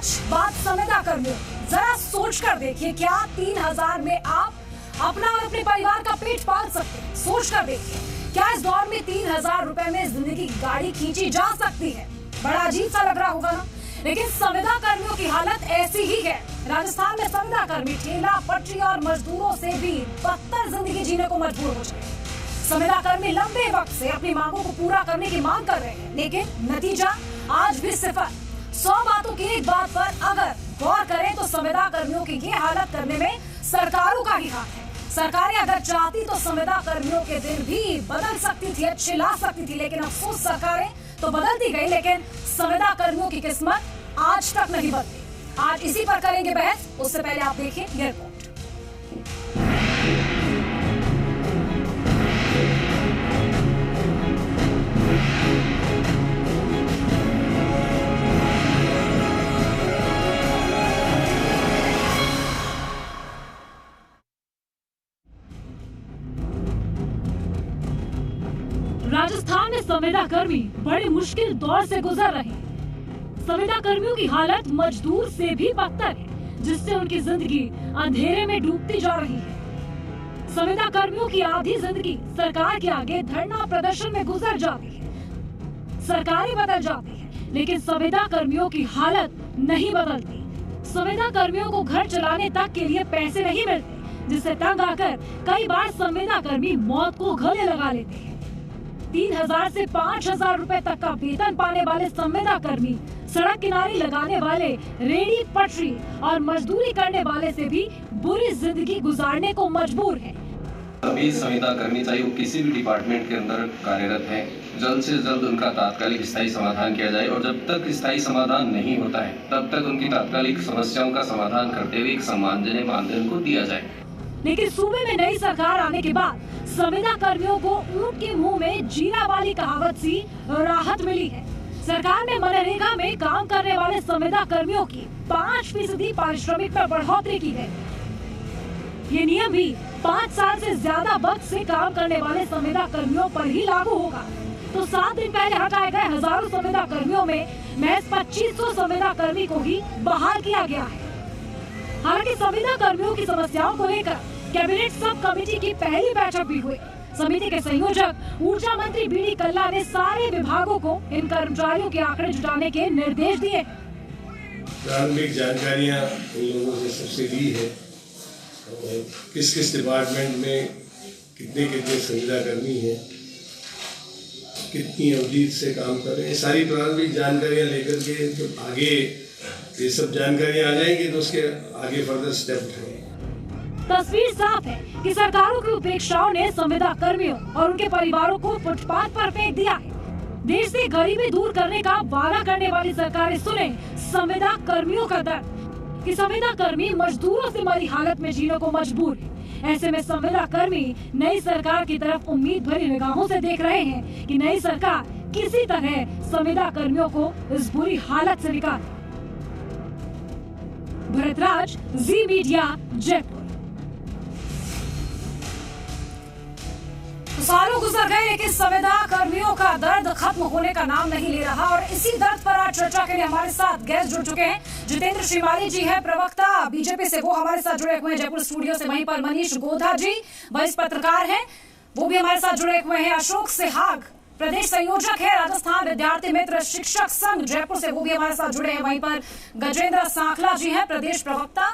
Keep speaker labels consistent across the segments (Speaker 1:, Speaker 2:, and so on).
Speaker 1: आज बात संविदा कर्मियों, जरा सोच कर देखिए, क्या 3000 में आप अपना और अपने परिवार का पेट पाल सकते हैं? सोच कर देखिए, क्या इस दौर में 3000 रुपए में जिंदगी की गाड़ी खींची जा सकती है? बड़ा अजीब सा लग रहा होगा ना, लेकिन संविदा कर्मियों की हालत ऐसी ही है। राजस्थान में संविदा कर्मी ठेला पटरी और मजदूरों से भी बदतर जिंदगी जीने को मजबूर हो चुके हैं। संविदा कर्मी लंबे वक्त से अपनी मांगों को पूरा करने की मांग कर रहे हैं, लेकिन नतीजा आज भी सिफर। 100 बातों की एक बात पर अगर गौर करें तो संविदा कर्मियों की ये हालत करने में सरकारों का ही हाथ है। सरकारें अगर चाहती तो संविदा कर्मियों के दिन भी बदल सकती थी, अच्छे ला सकती थी, लेकिन अफसोस सरकारें तो बदलती गई, लेकिन संविदा कर्मियों की किस्मत आज तक नहीं बदली। आज इसी पर करेंगे बहस। उससे पहले आप देखिए ये रिपोर्ट।
Speaker 2: राजस्थान में संविदा कर्मी बड़े मुश्किल दौर से गुजर रहे हैं। संविदा कर्मियों की हालत मजदूर से भी बदतर है, जिससे उनकी जिंदगी अंधेरे में डूबती जा रही है। संविदा कर्मियों की आधी जिंदगी सरकार के आगे धरना प्रदर्शन में गुजर जाती है। सरकारें बदल जाती है, लेकिन संविदा कर्मियों की हालत नहीं बदलती। संविदा कर्मियों को घर चलाने तक के लिए पैसे नहीं मिलते, जिससे तंग आकर कई बार संविदा कर्मी मौत को गले लगा लेते हैं। 3000 से 5000 रुपए तक का वेतन पाने वाले संविदा कर्मी सड़क किनारे लगाने वाले, रेडी पटरी और मजदूरी करने वाले से भी बुरी जिंदगी गुजारने को मजबूर है।
Speaker 3: सभी संविदा कर्मी चाहे वो किसी भी डिपार्टमेंट के अंदर कार्यरत हैं, जल्द से जल्द उनका तात्कालिक स्थायी समाधान किया जाए, और जब तक स्थायी समाधान नहीं होता है तब तक उनकी तात्कालिक समस्याओं का समाधान करते हुए एक सम्मानजनक मानदेय को दिया जाए।
Speaker 2: लेकिन सूबे में नई सरकार आने के बाद संविदा कर्मियों को ऊंट के मुंह में जीरा वाली कहावत सी राहत मिली है। सरकार ने मनरेगा में काम करने वाले संविदा कर्मियों की 5% पारिश्रमिक में बढ़ोतरी की है। ये नियम भी 5 साल से ज्यादा वक्त से काम करने वाले संविदा कर्मियों पर ही लागू होगा। तो 7 दिन पहले हटाए गए हजारों संविदा कर्मियों में महज 2500 संविदा कर्मी को ही बहाल किया गया है। हालांकि संविदा कर्मियों की समस्याओं को लेकर कैबिनेट सब कमेटी की पहली बैठक भी हुई। समिति के संयोजक ऊर्जा मंत्री बीडी कल्ला ने सारे विभागों को इन कर्मचारियों के आंकड़े जुटाने के निर्देश दिए।
Speaker 4: प्रारंभिक जानकारियां इन लोगों से सबसे ली है, किस किस डिपार्टमेंट में कितने कितने संविदा कर्मी हैं, कितनी अवधि से काम कर रहे हैं, सारी प्रारंभिक जानकारियां लेकर के जब आगे ये सब जानकारियां आ जाएंगी तो उसके आगे फर्दर स्टेप उठाएंगे।
Speaker 2: तस्वीर साफ है कि सरकारों की उपेक्षाओं ने संविदा कर्मियों और उनके परिवारों को फुटपाथ पर फेंक दिया है। देश से गरीबी दूर करने का वादा करने वाली सरकारें सुने संविदा कर्मियों का दर्द कि संविदा कर्मी मजदूरों से मरी हालत में जीने को मजबूर है। ऐसे में संविदा कर्मी नई सरकार की तरफ उम्मीद भरी निगाहों से देख रहे हैं कि नई सरकार किसी तरह संविदा कर्मियों को इस बुरी हालत से निकाले। भरतराज, जी मीडिया, जयपुर।
Speaker 1: सालों गुजर गए, लेकिन संविदा कर्मियों का दर्द खत्म होने का नाम नहीं ले रहा, और इसी दर्द पर आज चर्चा के लिए हमारे साथ गेस्ट जुड़ चुके हैं। जितेंद्र श्रीमाली जी हैं, प्रवक्ता बीजेपी से, वो हमारे साथ जुड़े हुए हैं जयपुर स्टूडियो से। वहीं पर मनीष गोधा जी वरिष्ठ पत्रकार हैं, वो भी हमारे साथ जुड़े हुए हैं। अशोक सिहाग प्रदेश संयोजक है राजस्थान विद्यार्थी मित्र शिक्षक संघ जयपुर से, वो भी हमारे साथ जुड़े हैं। वहीं पर गजेंद्र सांखला जी हैं, प्रदेश प्रवक्ता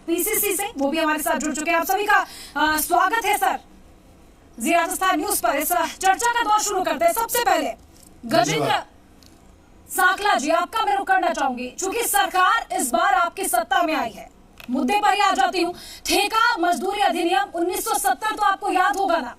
Speaker 1: पीसीसी से, वो भी हमारे साथ जुड़ चुके हैं। आप सभी का स्वागत है सर जी राजस्थान न्यूज पर। इस चर्चा का दौर शुरू करते हैं। सबसे पहले गजेंद्र सांखला जी, आपका मैं रुख करना चाहूंगी, क्योंकि सरकार इस बार आपकी सत्ता में आई है। मुद्दे पर ही आ जाती हूँ। ठेका मजदूरी अधिनियम 1970 तो आपको याद होगा ना,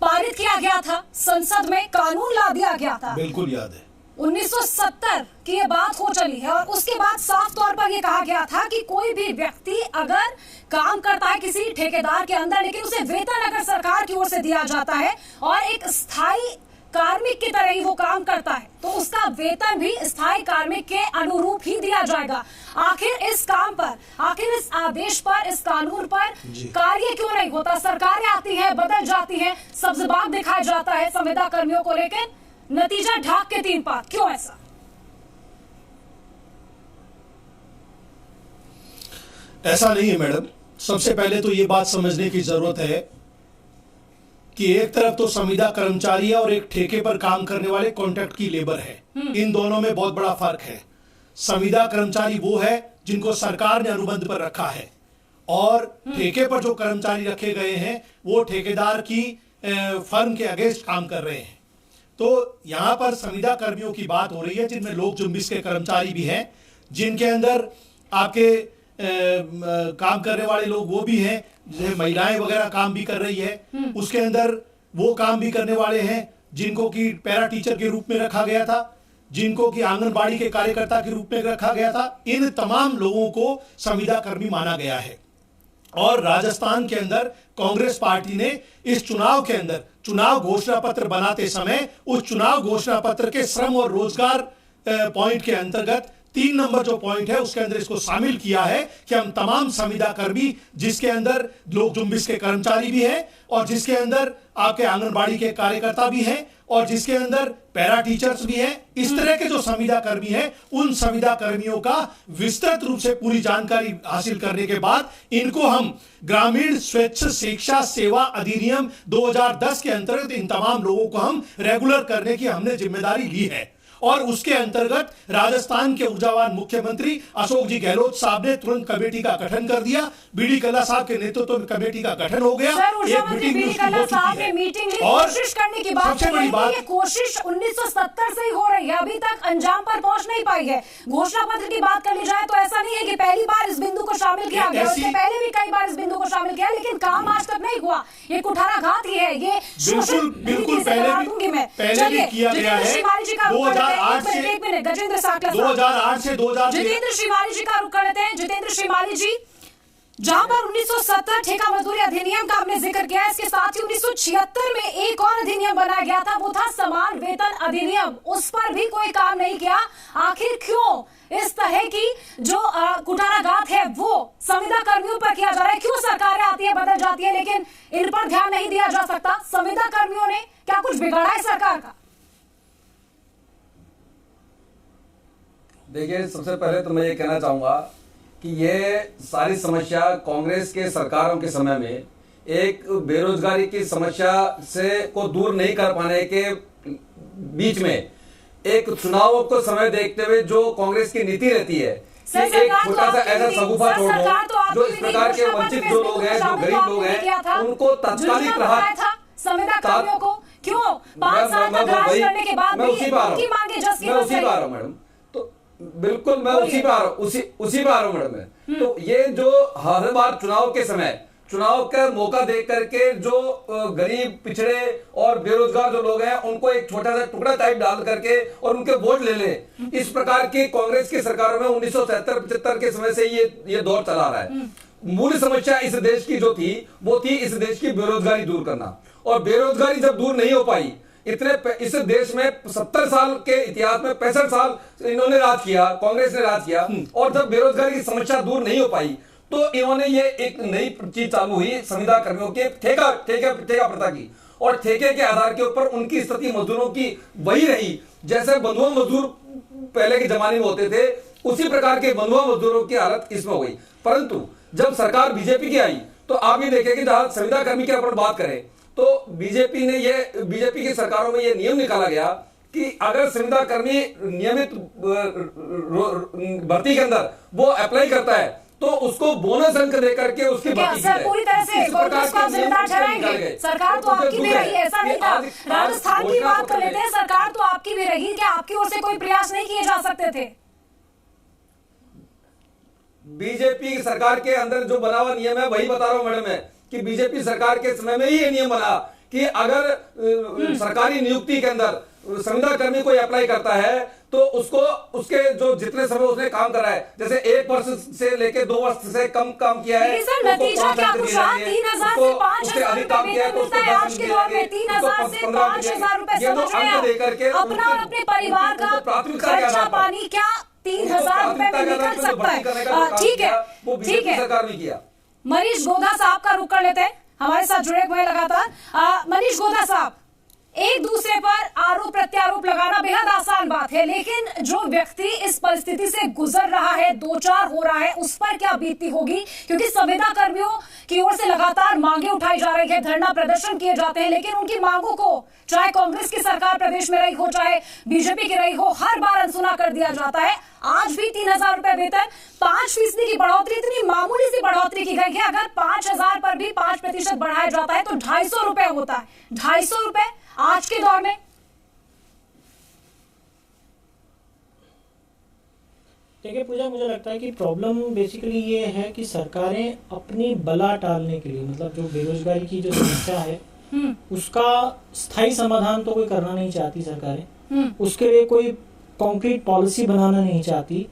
Speaker 1: पारित किया गया था संसद में, कानून ला दिया गया था।
Speaker 4: बिल्कुल याद है।
Speaker 1: 1970 की ये बात हो चली है, और उसके बाद साफ तौर पर ये कहा गया था कि कोई भी व्यक्ति अगर काम करता है किसी ठेकेदार के अंदर, लेकिन उसे वेतन अगर सरकार की ओर से दिया जाता है और एक स्थायी कार्मिक की तरह ही वो काम करता है, तो उसका वेतन भी स्थायी कार्मिक के अनुरूप ही दिया जाएगा। आखिर इस काम पर, आखिर इस आदेश पर, इस कानून पर कार्य क्यों नहीं होता? सरकारें आती है, बदल जाती है, सब्ज़बाग दिखाया जाता है संविदा कर्मियों को, लेकिन नतीजा ढाक के 3 पात। क्यों ऐसा?
Speaker 5: ऐसा नहीं है मैडम। सबसे पहले तो ये बात समझने की जरूरत है कि एक तरफ तो संविदा कर्मचारी है और एक ठेके पर काम करने वाले कॉन्ट्रैक्ट की लेबर है। इन दोनों में बहुत बड़ा फर्क है। संविदा कर्मचारी वो है जिनको सरकार ने अनुबंध पर रखा है, और ठेके पर जो कर्मचारी रखे गए हैं वो ठेकेदार की फर्म के अगेंस्ट काम कर रहे हैं। तो यहां पर संविदा कर्मियों की बात हो रही है, जिनमें लोक जुम्बिश के कर्मचारी भी हैं, जिनके अंदर आपके काम करने वाले लोग वो भी हैं, जैसे महिलाएं वगैरह काम भी कर रही है। उसके अंदर वो काम भी करने वाले हैं जिनको कि पैरा टीचर के रूप में रखा गया था, जिनको कि आंगनबाड़ी के कार्यकर्ता के रूप में रखा गया था। इन तमाम लोगों को संविदा कर्मी माना गया है। और राजस्थान के अंदर कांग्रेस पार्टी ने इस चुनाव के अंदर चुनाव घोषणा पत्र बनाते समय उस चुनाव घोषणा पत्र के श्रम और रोजगार पॉइंट के अंतर्गत 3 नंबर जो पॉइंट है उसके अंदर इसको शामिल किया है कि हम तमाम संविदा कर्मी, जिसके अंदर लोक जुम्बिश के कर्मचारी भी हैं और जिसके अंदर आपके आंगनबाड़ी के कार्यकर्ता भी हैं और जिसके अंदर पैरा टीचर्स भी हैं, इस तरह के जो संविदा कर्मी हैं, उन संविदा कर्मियों का विस्तृत रूप से पूरी जानकारी हासिल करने के बाद इनको हम ग्रामीण स्वच्छ शिक्षा सेवा अधिनियम 2010 के अंतर्गत इन तमाम लोगों को हम रेगुलर करने की हमने जिम्मेदारी ली है। और उसके अंतर्गत राजस्थान के ऊर्जावान मुख्यमंत्री अशोक जी गहलोत साहब ने तुरंत कमेटी का गठन कर दिया। बीडी कल्ला साहब के नेतृत्व में कमेटी का गठन हो गया।
Speaker 1: एक मीटिंग ली, कोशिश करने की बात कर रही है। ये कोशिश 1970 से ही हो रही है, अभी तक अंजाम पर पहुंच नहीं पाई है। घोषणा पत्र की बात कर ली जाए तो ऐसा नहीं है कि पहली बार इस बिंदु को शामिल किया गया, उससे पहले भी कई बार इस बिंदु को शामिल किया, लेकिन काम आज तक नहीं हुआ। ये कुठाराघात ही है, ये
Speaker 5: बिल्कुल पहले भी किया गया है। 2008 से 2000
Speaker 1: जितेंद्र श्रीमाली जी का रुख कर लेते हैं। जितेंद्र श्रीमाली जी, जहां पर 1970 ठेका मजदूरी अधिनियम का आपने जिक्र किया, इसके साथ ही 1976 में एक और अधिनियम बनाया गया था, वो था समान वेतन अधिनियम। उस पर भी कोई काम नहीं किया। आखिर क्यों इस तरह की जो कुठाराघात है वो संविदा कर्मियों पर किया जा रहा है? क्यों सरकारें आती है बदल जाती है लेकिन इन पर ध्यान नहीं दिया जा सकता? संविदा कर्मियों ने क्या कुछ बिगाड़ा है सरकार का?
Speaker 6: देखिए, सबसे पहले तो मैं ये कहना चाहूँगा कि ये सारी समस्या कांग्रेस के सरकारों के समय में एक बेरोजगारी की समस्या से को दूर नहीं कर पाने के बीच में एक चुनाव को समय देखते हुए जो कांग्रेस की नीति रहती है कि एक छोटा सा ऐसा सगुफा छोड़ दो जो इस प्रकार के वंचित जो लोग हैं, जो गरीब लोग हैं, उनको तात्कालिक राहत
Speaker 1: संविदा कर्मियों को क्यों 5 साल तक राज करने के बाद
Speaker 6: मैं उसी पर आ रहा हूँ मैडम। बिल्कुल मैं उसी पे आ रहा हूँ मैडम। तो ये जो हर बार चुनाव का मौका देख करके जो गरीब, पिछड़े और बेरोजगार जो लोग हैं उनको एक छोटा सा टुकड़ा टाइप डाल करके और उनके वोट ले लें, इस प्रकार की कांग्रेस की सरकारों में 1977-75 के समय से ये दौर चला रहा है। मूल समस्या इस देश की जो थी वो थी इस देश की बेरोजगारी दूर करना। और बेरोजगारी जब दूर नहीं हो पाई, इस देश में 70 साल के इतिहास में 65 साल इन्होंने राज किया, कांग्रेस ने राज किया, और जब बेरोजगारी की समस्या दूर नहीं हो पाई तो इन्होंने ये एक नई चीज चालू हुई संविदा कर्मियों के ठेका प्रथा की। और ठेके के आधार के ऊपर उनकी स्थिति मजदूरों की वही रही जैसे बंधुआ मजदूर पहले के जमाने में होते थे, उसी प्रकार के बंधुआ मजदूरों की हालत इसमें हो गई। परंतु जब सरकार बीजेपी की आई तो आप ये देखेंगे, जहां संविदा कर्मी के ऊपर बात करें तो बीजेपी की सरकारों में यह नियम निकाला गया कि अगर संविदा कर्मी नियमित भर्ती के अंदर वो अप्लाई करता है तो उसको बोनस अंक देकर के उसकी भर्ती की जाए।
Speaker 1: पूरी तरह से सरकार तो आपकी भी रही है, ऐसा नहीं था। राजस्थान की बात कर लेते हैं, सरकार तो आपकी भी रही, क्या आपकी ओर से कोई प्रयास नहीं किए जा सकते थे?
Speaker 6: बीजेपी सरकार के अंदर जो बना हुआ नियम है वही बता रहा हूं मैडम मैं कि बीजेपी सरकार के समय में ही ये नियम बना कि अगर सरकारी नियुक्ति के अंदर संविदा कर्मी कोई अप्लाई करता है तो उसको उसके जो जितने समय उसने काम करा है, जैसे 1 वर्ष से लेके 2 वर्ष से कम काम किया है,
Speaker 1: नतीजा क्या कुछ 3,000 से 5,000
Speaker 6: अधिक काम किया है तो उसको
Speaker 1: आज के दौर में 3,000 से 5,000 रुपए अपना और अपने परिवार का खर्चा पानी क्या 3,000 रुपए में निकल सकता है? ठीक है,
Speaker 6: सरकार ने किया।
Speaker 1: मनीष गोधा साहब का रुख कर लेते हैं, हमारे साथ जुड़े हुए लगातार। मनीष गोधा साहब, एक दूसरे पर आरोप प्रत्यारोप लगाना बेहद आसान बात है, लेकिन जो व्यक्ति इस परिस्थिति से गुजर रहा है, दो चार हो रहा है, उस पर क्या बीतती होगी? क्योंकि संविदा कर्मियों की ओर से लगातार मांगे उठाई जा रही है, धरना प्रदर्शन किए जाते हैं, लेकिन उनकी मांगों को चाहे कांग्रेस की सरकार प्रदेश में रही हो, चाहे बीजेपी की रही हो, हर बार अनसुना कर दिया जाता है। आज भी 3,000 रुपए वेतन, 5% की बढ़ोतरी, इतनी मामूली सी बढ़ोतरी की गई है। अगर 5,000 पर भी 5% बढ़ाया जाता है तो 250 रुपए होता है। 250 रुपए आज के दौर में।
Speaker 7: देखिए पूजा, मुझे लगता है कि प्रॉब्लम बेसिकली ये है कि सरकारें अपनी बला टालने के लिए, मतलब जो बेरोजगारी की जो समस्या है उसका स्थायी समाधान तो कोई करना नहीं चाहती सरकारें, उसके लिए कोई कॉन्क्रीट पॉलिसी बनाना नहीं चाहती।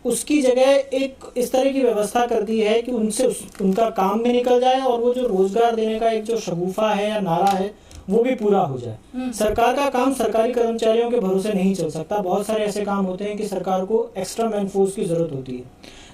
Speaker 7: उसकी जगह एक इस तरह की व्यवस्था कर दी है कि उनसे उनका काम भी निकल जाए और वो जो रोजगार देने का एक जो शगुफा है या नारा है वो भी पूरा हो जाए। सरकार का काम सरकारी कर्मचारियों के भरोसे नहीं चल सकता। बहुत सारे ऐसे काम होते हैं कि सरकार को एक्स्ट्रा मैन फोर्स की जरूरत होती है।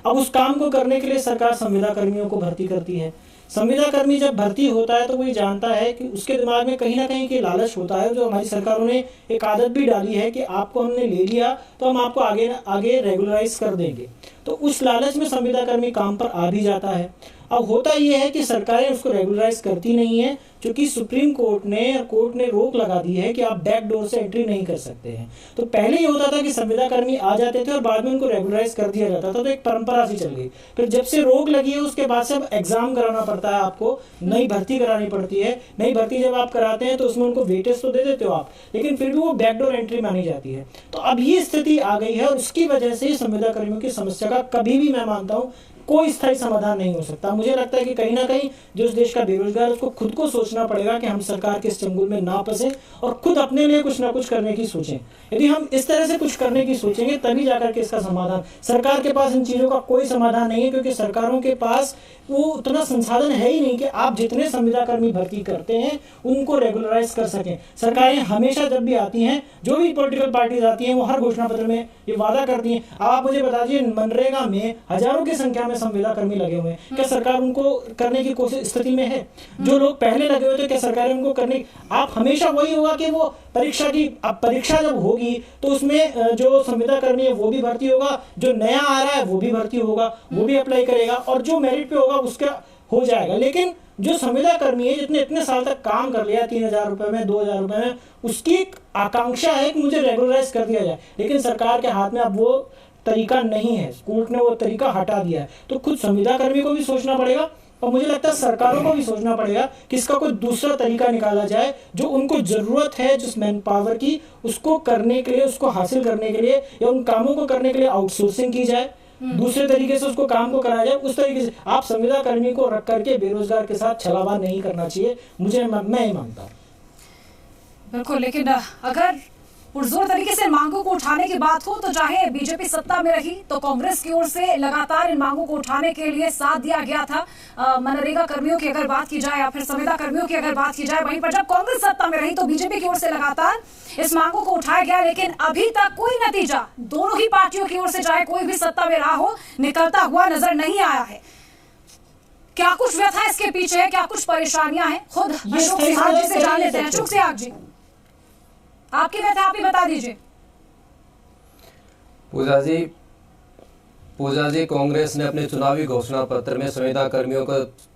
Speaker 7: अब उस काम को करने के लिए सरकार संविदा कर्मियों को भर्ती करती है। संविदा कर्मी जब भर्ती होता है तो वही जानता है कि उसके दिमाग में कहीं ना कहीं की लालच होता है, जो हमारी सरकारों ने एक आदत भी डाली है कि आपको हमने ले लिया तो हम आपको आगे रेगुलराइज कर देंगे। तो उस लालच में संविदा कर्मी काम पर आ भी जाता है। अब होता यह है कि सरकारें उसको रेगुलराइज करती नहीं है, क्योंकि सुप्रीम कोर्ट ने रोक लगा दी है कि आप बैक डोर से एंट्री नहीं कर सकते हैं। तो पहले ये होता था कि संविदा कर्मी आ जाते थे और बाद में उनको रेगुलराइज कर दिया जाता था, तो एक परंपरा सी चल गई। फिर जब से रोक लगी है उसके बाद से अब एग्जाम कराना पड़ता है, आपको नई भर्ती करानी पड़ती है। नई भर्ती जब आप कराते हैं तो उसमें उनको वेटेज तो दे देते हो आप, लेकिन फिर भी वो बैकडोर एंट्री मानी जाती है। तो अब ये स्थिति आ गई है और उसकी वजह से संविदा कर्मियों की समस्या का कभी भी, मैं मानता हूँ, कोई स्थायी समाधान नहीं हो सकता। मुझे लगता है कि कहीं ना कहीं जो इस देश का बेरोजगार, उसको खुद को सोचना पड़ेगा कि हम सरकार के इस चंगुल में ना फंसे और खुद अपने लिए कुछ ना कुछ करने की सोचें। यदि हम इस तरह से कुछ करने की सोचेंगे तभी जाकर के इसका समाधान। सरकार के पास इन चीजों का कोई समाधान नहीं है, क्योंकि सरकारों के पास वो उतना संसाधन है ही नहीं कि आप जितने संविदा कर्मी भर्ती करते हैं उनको रेगुलराइज कर सकें। सरकारें हमेशा जब भी आती हैं, जो भी पॉलिटिकल पार्टीज आती हैं, वो हर घोषणा पत्र में ये वादा करती हैं। आप मुझे बता दीजिए, मनरेगा में हजारों की संख्या में संविदा कर्मी लगे हुए हैं, क्या सरकार उनको करने की कोशिश स्थिति में है? जो लोग पहले लगे हुए थे, क्या सरकार उनको करने? आप हमेशा वही होगा कि वो परीक्षा की, अब परीक्षा जब होगी तो उसमें जो संविदा कर्मी है वो भी भर्ती होगा, जो नया आ रहा है वो भी भर्ती होगा, वो भी अप्लाई करेगा और जो मेरिट पे होगा उसका हो जाएगा। लेकिन जो संविदा कर्मी है, जितने इतने साल तक काम कर लिया, 3,000 रुपए में, 2,000 रुपए में, उसकी एक आकांक्षा है कि मुझे रेगुलराइज कर दिया जाए, लेकिन सरकार के हाथ में अब वो तरीका नहीं है। कोर्ट ने वो तरीका हटा दिया है। तो खुद संविदा कर्मी को भी सोचना पड़ेगा और मुझे लगता है सरकारों को भी सोचना पड़ेगा कि इसका कोई दूसरा तरीका निकाला जाए, जो उनको जरूरत है जिस मैन पावर की, उसको करने के लिए, उसको हासिल करने के लिए, या उन कामों को करने के लिए आउटसोर्सिंग की जाए, दूसरे तरीके से उसको काम को कराया जाए। उस तरीके से आप संविदा कर्मी को रख करके बेरोजगार के साथ छलावा नहीं करना चाहिए, मैं ये मानता हूँ।
Speaker 1: बिल्कुल, लेकिन अगर पुरजोर तरीके से मांगों को उठाने की बात हो तो चाहे बीजेपी सत्ता में रही तो कांग्रेस की ओर से लगातार इन मांगों को उठाने के लिए साथ दिया गया था। मनरेगा कर्मियों की अगर बात की जाए या फिर संविदा कर्मियों की अगर बात की जाए, वहीं पर जब कांग्रेस सत्ता में रही तो बीजेपी की ओर से लगातार इस मांगों को उठाया गया, लेकिन अभी तक कोई नतीजा दोनों ही पार्टियों की ओर से, चाहे कोई भी सत्ता में रहा हो, निकलता हुआ नजर नहीं आया है। क्या कुछ व्यथा इसके पीछे है, क्या कुछ परेशानियां हैं? खुद अशोक सिहाग जी से जान लेते हैं। अशोक सिहाग जी, आपकी व्यथा आप ही बता दीजिए।
Speaker 6: पूजा जी, कांग्रेस ने अपने चुनावी घोषणा पत्र में संविदा कर्मियों को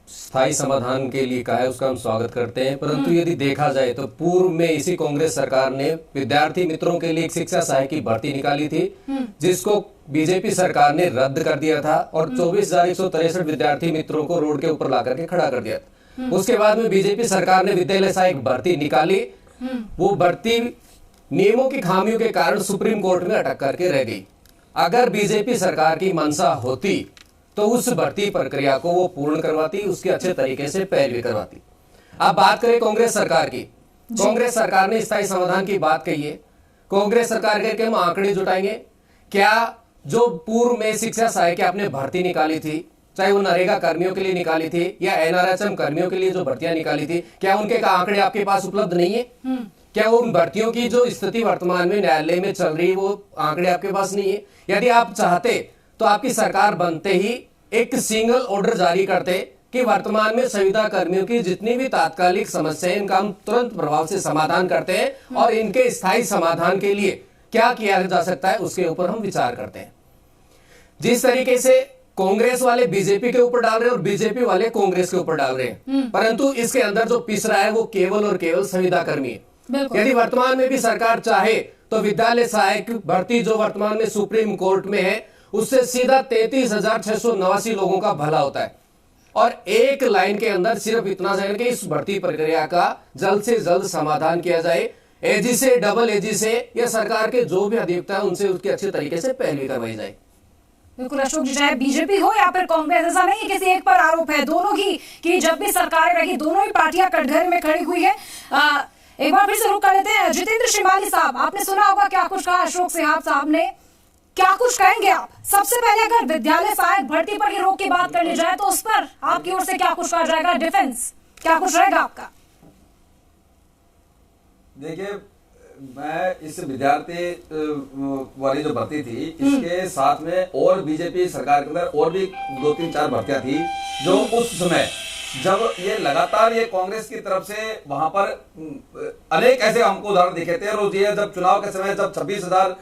Speaker 6: स्थायी समाधान के लिए कहा है, उसका हम स्वागत करते हैं। परंतु यदि देखा जाए तो पूर्व में इसी कांग्रेस सरकार ने विद्यार्थी मित्रों के लिए एक शिक्षा सहायक की भर्ती निकाली थी, जिसको बीजेपी सरकार ने रद्द कर दिया था और 24,163 विद्यार्थी मित्रों को रोड के ऊपर ला करके खड़ा कर दिया था। उसके बाद में बीजेपी सरकार ने विद्यालय सहायक भर्ती निकाली। वो भर्ती नियमों की खामियों के कारण सुप्रीम कोर्ट में अटक करके रह गई। अगर बीजेपी सरकार की मंशा होती तो उस भर्ती प्रक्रिया को वो पूर्ण करवाती, उसके अच्छे तरीके से पैरवी करवाती। अब बात करें कांग्रेस सरकार की। कांग्रेस सरकार ने स्थायी समाधान की बात कही है। कांग्रेस सरकार के हम आंकड़े जुटाएंगे, क्या जो पूर्व में शिक्षा सहायक आपने भर्ती निकाली थी, चाहे वो नरेगा कर्मियों के लिए निकाली थी या एनआरएचएम कर्मियों के लिए जो भर्तियां निकाली थी, क्या उनके आंकड़े आपके पास उपलब्ध नहीं है? क्या उन भर्तियों की जो स्थिति वर्तमान में न्यायालय में चल रही है वो आंकड़े आपके पास नहीं है? यदि आप चाहते तो आपकी सरकार बनते ही एक सिंगल ऑर्डर जारी करते
Speaker 8: कि वर्तमान में संविदा कर्मियों की जितनी भी तात्कालिक समस्याएं इनका हम तुरंत प्रभाव से समाधान करते हैं और इनके स्थायी समाधान के लिए क्या किया जा सकता है उसके ऊपर हम विचार करते हैं। जिस तरीके से कांग्रेस वाले बीजेपी के ऊपर डाल रहे हैं और बीजेपी वाले कांग्रेस के ऊपर डाल रहे हैं, परंतु इसके अंदर जो पिस रहा है वो केवल और केवल संविदा कर्मी है। यदि वर्तमान में भी सरकार चाहे तो विद्यालय सहायक भर्ती जो वर्तमान में सुप्रीम कोर्ट में है उससे सीधा 33,689 लोगों का भला होता है और एक लाइन के अंदर सिर्फ इतना चाहिए कि इस भर्ती प्रक्रिया का जल्द से जल्द समाधान किया जाए। एजी से, डबल एजी से या सरकार के जो भी अधिवक्ता है उनसे उसकी अच्छे तरीके से पैरवी करवाई जाए।
Speaker 1: बिल्कुल अशोक जी, चाहे बीजेपी हो या फिर कांग्रेस, ऐसा नहीं किसी एक पर आरोप है, दोनों की कि जब भी सरकारें रही दोनों ही पार्टियां कटघरे में खड़ी हुई है। एक बार फिर से रुक कर लेते हैं जितेंद्र श्रीमाली साहब, आपने सुना होगा क्या कुछ कहा अशोक सिहाग साहब ने, क्या कुछ कहेंगे आप? सबसे पहले अगर विद्यालय सहायक भर्ती पर ही रोक की बात करनी जाए तो उस पर आपकी ओर से क्या कुछ कहा जाएगा? डिफेंस क्या कुछ रहेगा आपका?
Speaker 6: देखिए, मैं इस विद्यार्थी वाली जो भर्ती थी इसके साथ में और बीजेपी सरकार के अंदर और भी 2-3-4 भर्तियां थी जो उस समय जब ये लगातार ये कांग्रेस की तरफ से वहां पर अनेक ऐसे हमको उदाहरण दिखे थे। रोज ये जब चुनाव के समय जब 26,000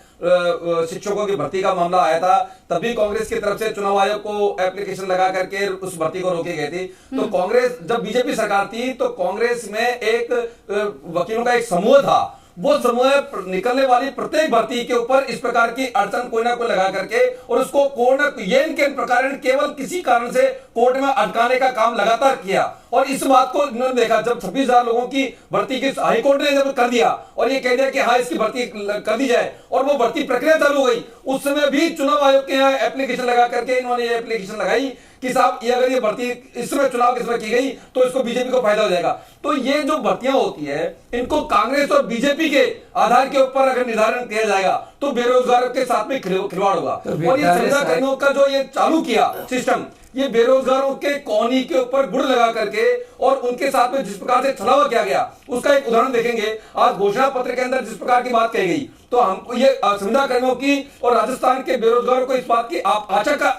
Speaker 6: शिक्षकों की भर्ती का मामला आया था तभी कांग्रेस की तरफ से चुनाव आयोग को एप्लीकेशन लगा करके उस भर्ती को रोकी गई थी। तो कांग्रेस जब बीजेपी सरकार थी तो कांग्रेस में एक वकीलों का एक समूह था, वो समूह निकलने वाली प्रत्येक भर्ती के ऊपर इस प्रकार की अड़चन कोई ना कोई लगा करके और उसको कोर्ट ये इनके प्रकार केवल किसी कारण से कोर्ट में अटकाने का काम लगातार किया। और इस बात को इन्होंने देखा जब 26,000 लोगों की भर्ती की हाईकोर्ट ने जब कर दिया और ये कह दिया कि हाँ इसकी भर्ती कर दी जाए और वो भर्ती प्रक्रिया चालू हो गई, उस समय भी चुनाव आयोग के यहाँ एप्लीकेशन लगा करके इन्होंने ये एप्लीकेशन लगाई कि साहब ये अगर ये भर्ती इस समय चुनाव के समय की गई तो इसको बीजेपी को फायदा हो जाएगा। तो ये जो भर्तियां होती है इनको कांग्रेस और बीजेपी के आधार के ऊपर अगर निर्धारण किया जाएगा तो बेरोजगारों के साथ में खिलवाड़ होगा। और ये संविदा कर्मियों का जो ये चालू किया सिस्टम, ये बेरोजगारों के कौनी के ऊपर गुड़ लगा करके और उनके साथ में जिस प्रकार से छलावा किया गया उसका एक उदाहरण देखेंगे। आज घोषणा पत्र के अंदर जिस प्रकार की बात कही गई तो हमको ये संविदा कर्मियों की और राजस्थान के बेरोजगारों को इस बात की आशा का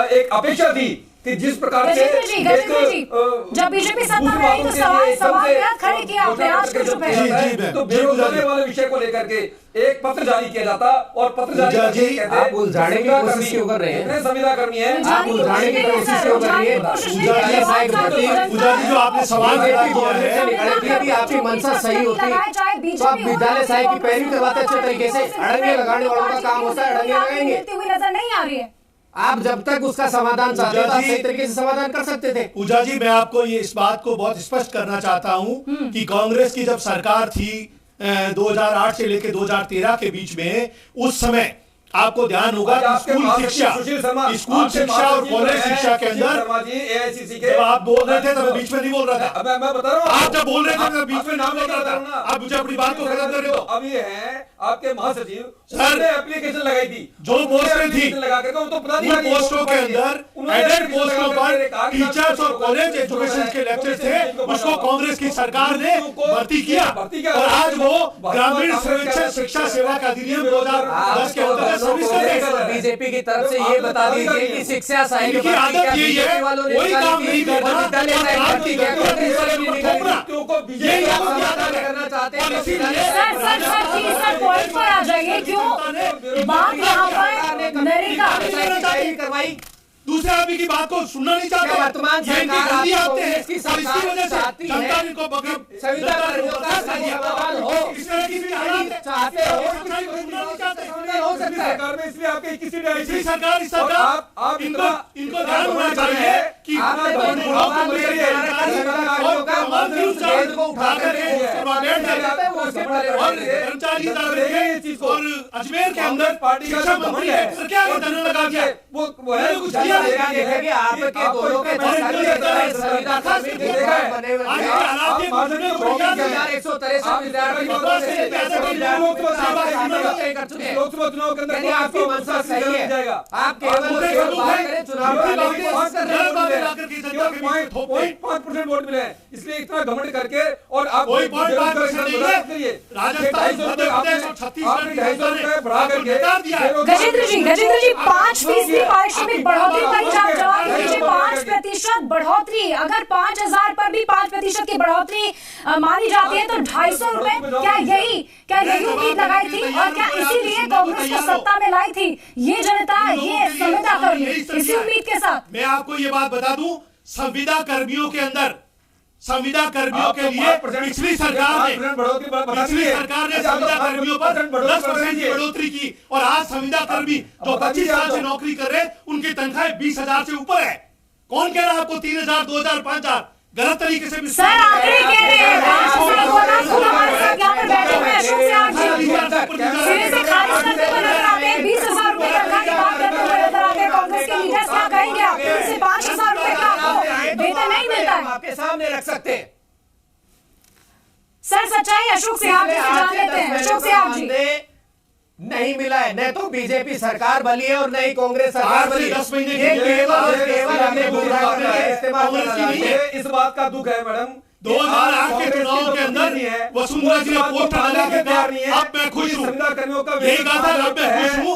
Speaker 6: एक अपेक्षा थी कि जिस प्रकार से
Speaker 1: जब बीजेपी सत्ता में आई तो सवाल खड़े किया आपने, आज क्यों चुप है?
Speaker 6: तो बेरोजगारी वाले विषय को लेकर के एक पत्र जारी किया जाता और पत्र जारी करके
Speaker 8: आप उलझाने की कोशिश क्यों कर रहे हैं?
Speaker 6: इतने संविदा कर्मी हैं,
Speaker 8: आप उलझाने की कोशिश क्यों कर रही है?
Speaker 5: जो आपने सवाल किया है
Speaker 8: यदि आपकी मंशा सही होती तो आप विद्यालय सहायक की पैरवी करवाते अच्छे तरीके से। अड़ंगे लगाने वालों का काम होता है, अड़ंगे लगाएंगे।
Speaker 1: नजर नहीं आ रही है।
Speaker 8: आप जब तक उसका समाधान चाहते थे आप सही तरीके से समाधान कर सकते थे।
Speaker 5: पूजा जी, मैं आपको ये इस बात को बहुत स्पष्ट करना चाहता हूं कि कांग्रेस की जब सरकार थी 2008 से लेकर 2013 के बीच में, उस समय आपको ध्यान होगा स्कूल शिक्षा और कॉलेज शिक्षा के अंदर जब आप बोल रहे थे तब बीच में नहीं बोल रहा था।
Speaker 6: मैं बता रहा हूँ,
Speaker 5: आप जब बोल रहे थे बीच में नाम बोल रहा था। आप मुझे अपनी बात को खत्म कर रहे हो।
Speaker 6: अब ये है आपके महासचिव
Speaker 5: सर
Speaker 6: ने एप्लीकेशन लगाई थी
Speaker 5: जो पोस्टें थी
Speaker 6: लगा करके तो पता नहीं
Speaker 5: उन पोस्टों के अंदर एडेड पोस्टों पर टीचर्स और कॉलेज एजुकेशन के लेक्चर थे, उसको कांग्रेस की सरकार ने भर्ती किया और आज वो ग्रामीण सर्वेक्षण शिक्षा सेवा का अधिनियम 2010 के अंतर्गत
Speaker 8: बीजेपी की तरफ से ये बता दीजिए कि शिक्षा सहायक
Speaker 5: की आदत यही है, कोई काम नहीं करना,
Speaker 8: करना चाहते हैं।
Speaker 1: सर पॉइंट पर आ जाइए, क्यों बात यहाँ पर नरेगा
Speaker 8: करवाई
Speaker 5: दूसरे आदमी की बात को सुनना नहीं चाहते।
Speaker 8: वर्तमान सरकार
Speaker 5: आते हैं इसकी वजह से जनता इनको
Speaker 8: संविदा कर्मियों का समाधान हो,
Speaker 5: इस तरह की
Speaker 8: चाहते हो
Speaker 6: हो सकता है सरकार में, इसलिए आपके किसी
Speaker 5: सरकार इनको ध्यान होना चाहिए कि और अजमेर के अंदर पार्टी का मंत्री है, क्या धरना लगा दिया
Speaker 6: वो है कुछ किया
Speaker 8: आपके दोनों के 163
Speaker 6: लोकसभा चुनाव के अंदर
Speaker 8: आपकी मंशा सही है, आप केवल बात करें चुनाव
Speaker 6: 5% वोट मिले हैं, इसलिए इतना घमंड करके और आप
Speaker 1: गजेंद्र जी 5% पारिश्रमिक बढ़ोतरी पर जवाब दीजिए। 5% बढ़ोतरी अगर 5,000 पर भी 5% की बढ़ोतरी मानी जाती है तो 250 रुपए क्या यही उम्मीद लगाई थी और क्या इसीलिए कांग्रेस को सत्ता में लाई थी ये जनता, ये संविदा कर्मी इसी उम्मीद के साथ?
Speaker 5: मैं आपको ये बात बता दूं, संविदा कर्मियों के अंदर, संविदा कर्मियों के लिए पिछली सरकार ने संविदा कर्मियों पर 10% की बढ़ोतरी की और आज संविदा कर्मी जो 25 साल से नौकरी कर रहे हैं उनकी तनख्वाह 20,000 से ऊपर है। कौन कह रहा है आपको 3,000, 2,000, 5,000? गलत तरीके से
Speaker 1: सर आंकड़े कह रहे हैं। हमारे साथ यहाँ पर बैठे हुए अशोक सियाग जी सिरे से खारिज करते हुए नजर आते हैं। 20,000 रुपए तनख्वाह की बात करते हुए नजर आते हैं। कांग्रेस के लीडर्स क्या कहेंगे आप? 3 से 5,000 रुपए का आपको वेतन नहीं मिलता है,
Speaker 8: आपके सामने रख सकते हैं।
Speaker 1: सर सच्चाई अशोक सियाग जी से जान लेते हैं। अशोक सियाग जी,
Speaker 8: नहीं मिला है, न तो बीजेपी सरकार बनी है और न ही कांग्रेस सरकार बनी है।
Speaker 5: 10 महीने
Speaker 8: ये केवल हमें गुमराह करने के इस्तेमाल करना।
Speaker 6: इस बात का दुख है मैडम,
Speaker 5: 2008 के चुनाव के अंदर वसुंधरा जी ने पोस्टर लगा के कहा अब मैं खुश हूँ,
Speaker 6: संविदा कर्मियों का
Speaker 5: यही कहा था अब मैं खुश हूँ।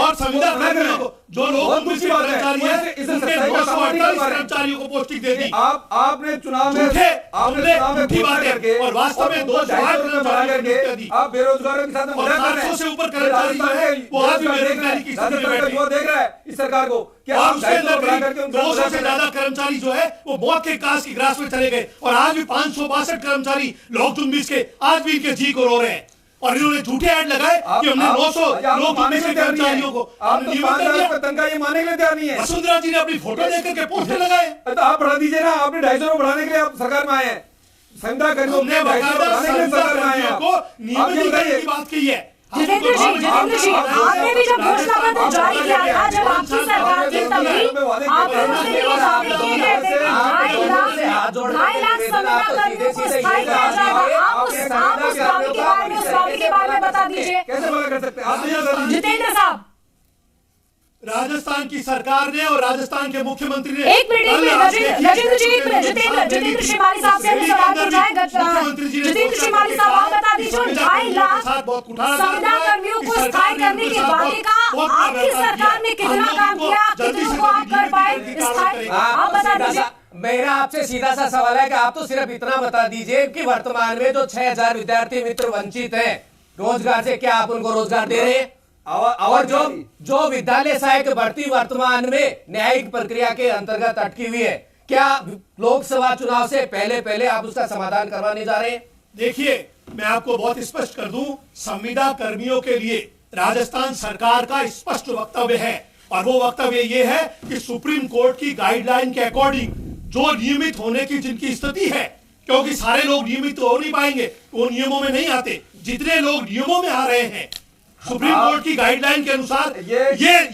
Speaker 5: और संविदा कर्मियों को जो लोग कर्मचारी हैं उनके 248 कर्मचारियों को पोस्टिंग दे दी।
Speaker 6: आपने चुनाव में
Speaker 5: करके और वास्तव में 208 कर्मचारियों दी।
Speaker 6: आप बेरोजगारों के साथ मजाक कर रहे हैं।
Speaker 5: 500 से ऊपर कर्मचारी जो है वो आज भी बेरोजगारी की स्थिति में बैठे हैं।
Speaker 6: देख रहा है इस सरकार को
Speaker 5: और उसके अंदर 200 से ज्यादा कर्मचारी जो है वो मौत के कास की ग्रास में चले गए और आज भी 562 कर्मचारी लोक जुम्बिश के आज भी इनके जी को रो रहे हैं। और इन्होंने झूठे ऐड लगाए कि हमने 900 लोक जुम्बिश के कर्मचारियों को
Speaker 6: तनख्वाह ये मानने के लिए तैयार नहीं है।
Speaker 5: वसुंधरा जी ने अपनी फोटो लेकर के पोस्टर लगाए।
Speaker 6: तो आप बढ़ा दीजिए ना, आपने 250 बढ़ाने के लिए आप सरकार में आए हैं। संविदा कर्मियों
Speaker 5: ने नियमित बात की है।
Speaker 1: जितेंद्र जी आपने भी जब घोषणा पत्र जारी किया था, जब आपकी सरकार थी तभी आपने उसके लिए दावे किए गए थे कि 2.5 लाख संविदा कर्मियों को स्थायी किया जाएगा। आप उस दावे के बारे में बता दीजिए।
Speaker 6: कैसे मना कर सकते हैं
Speaker 1: जितेंद्र साहब?
Speaker 5: राजस्थान की सरकार ने और राजस्थान के मुख्यमंत्री ने
Speaker 1: एक मिनट राजेंद्र जी, एक मिनट जितेंद्र शिमाली साहब से हमें सवाल पूछा। जितेंद्र शिमाली साहब आप बता दीजिए 2.5 लाख संविदा कर्मियों को स्थायी करने के वादे का आपकी सरकार ने कितना काम किया, कितनों को आप कर पाए स्थायी, आप बता दीजिए।
Speaker 8: मेरा आपसे सीधा सा सवाल है कि आप तो सिर्फ इतना बता दीजिए कि वर्तमान में जो 6,000 विद्यार्थी मित्र वंचित हैं रोजगार से, क्या आप उनको रोजगार दे रहे हैं? और जो विद्यालय सहायक भर्ती वर्तमान में न्यायिक प्रक्रिया के अंतर्गत अटकी हुई है, क्या लोकसभा चुनाव से पहले आप उसका समाधान करवाने जा रहे हैं?
Speaker 5: देखिए मैं आपको बहुत स्पष्ट कर दूं, संविदा कर्मियों के लिए राजस्थान सरकार का स्पष्ट वक्तव्य है और वो वक्तव्य ये है कि सुप्रीम कोर्ट की गाइडलाइन के अकॉर्डिंग जो नियमित होने की जिनकी स्थिति है, क्योंकि सारे लोग नियमित तो हो नहीं पाएंगे, वो नियमों में नहीं आते, जितने लोग नियमों में आ रहे हैं सुप्रीम कोर्ट की गाइडलाइन के अनुसार ये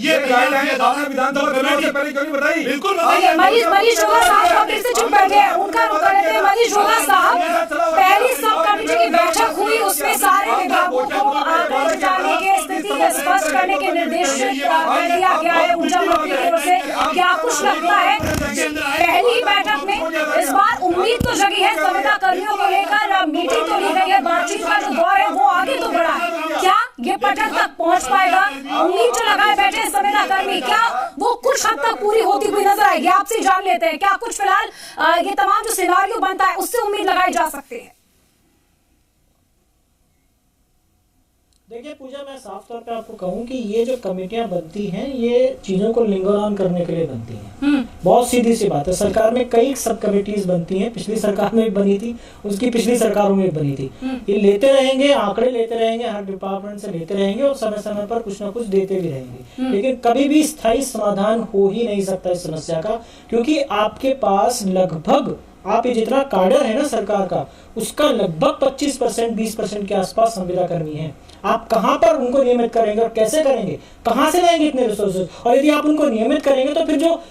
Speaker 6: विधानसभा कमेटी से पहले क्यों नहीं बताई?
Speaker 5: बिल्कुल बताइए।
Speaker 1: मनीष जोगा साहब फिर से चुप बैठे हैं, उनका रुख कर रहे थे। मनीष जोगा साहब, पहली सब कमेटी की बैठक हुई, उसमें सारे विभागों को आगे जाने की स्थिति स्पष्ट करने के निर्देश कर दिया गया है ऊर्जा मंत्री की ओर से। क्या कुछ लगता है पहली बैठक में इस बार उम्मीद तो जगी है संविदा कर्मियों को लेकर, मीटिंग तो ली गई है, बातचीत का जो दौर है वो आगे तो बढ़ा है, क्या ये पटक तक पहुंच पाएगा? उम्मीद जो लगाए बैठे संविदा कर्मी, क्या वो कुछ हद तक पूरी होती हुई नजर आएगी? आपसे जान लेते हैं, क्या कुछ फिलहाल ये तमाम जो सिनारियो बनता है उससे उम्मीद लगाई जा सकती है?
Speaker 7: देखिए पूजा, मैं साफ तौर पे आपको कहूं कि ये जो कमेटियां बनती हैं ये चीजों को लिंगर ऑन करने के लिए बनती हैं। बहुत सीधी सी बात है, सरकार में कई सब कमेटीज बनती हैं, पिछली सरकार में भी बनी थी, उसकी पिछली सरकारों में भी बनी थी। ये लेते रहेंगे, आंकड़े लेते रहेंगे, हर डिपार्टमेंट से लेते रहेंगे और समय समय पर कुछ ना कुछ देते भी रहेंगे, लेकिन कभी भी स्थायी समाधान हो ही नहीं सकता इस समस्या का, क्योंकि आपके पास लगभग आप ये जितना कार्डर है ना सरकार का, उसका लगभग 25% 20% के आसपास संविदा कर्मी हैं। आप कहां पर उनको नियमित करेंगे और कैसे करेंगे? कहां से लाएंगे इतने रिसोर्सेज? और यदि आप उनको नियमित करेंगे तो फिर जो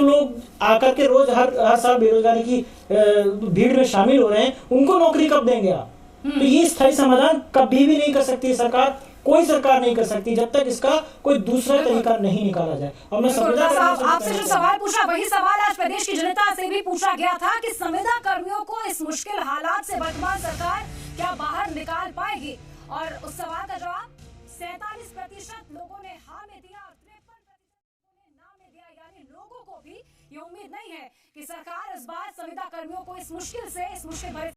Speaker 7: लोग आकर के रोज हर साल बेरोजगारी की भीड़ में शामिल हो रहे हैं, उनको नौकरी कब देंगे आप? तो ये स्थायी समाधान कभी भी नहीं कर सकती सरकार, कोई सरकार नहीं कर सकती जब तक इसका कोई दूसरा तरीका नहीं निकाला जाए। और मैं
Speaker 1: आपसे जो सवाल पूछा वही सवाल आज प्रदेश की जनता से भी पूछा गया था कि संविदा कर्मियों को इस मुश्किल हालात से वर्तमान सरकार क्या बाहर निकाल पाएगी, और उस सवाल का जवाब 47% लोगों ने हाँ में दिया और 53% ने ना में दिया, यानी लोगों को भी ये उम्मीद नहीं है कि सरकार इस बार संविदा कर्मियों को इस मुश्किल भरे